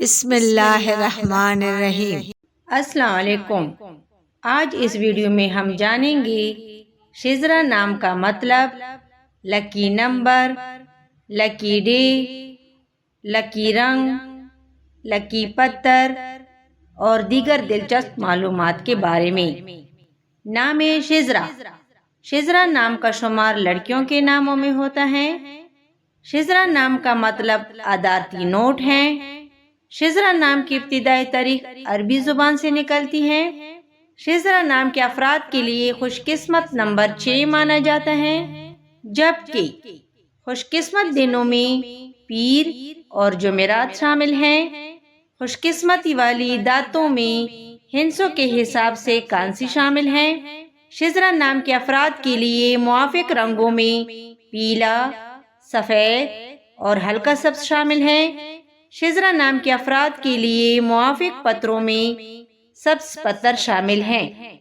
بسم اللہ الرحمن الرحیم۔ السلام علیکم۔ آج اس ویڈیو میں ہم جانیں گے شزرہ نام کا مطلب، لکی نمبر، لکی ڈے، لکی رنگ، لکی پتھر اور دیگر دلچسپ معلومات کے بارے میں۔ نام شزرہ۔ شزرہ نام کا شمار لڑکیوں کے ناموں میں ہوتا ہے۔ شزرہ نام کا مطلب ادارتی نوٹ ہے۔ شزرہ نام کی ابتدائی تاریخ عربی زبان سے نکلتی ہے۔ شزرہ نام کے افراد کے لیے خوش قسمت نمبر 6 مانا جاتا ہے، جبکہ خوش قسمت دنوں میں پیر اور جمعرات شامل ہیں۔ خوش قسمتی والی داتوں میں ہندسوں کے حساب سے کانسی شامل ہیں۔ شزرہ نام کے افراد کے لیے موافق رنگوں میں پیلا، سفید اور ہلکا سبز شامل ہیں۔ شزرہ نام کے افراد کے لیے موافق پتھروں میں سبز پتھر شامل ہیں۔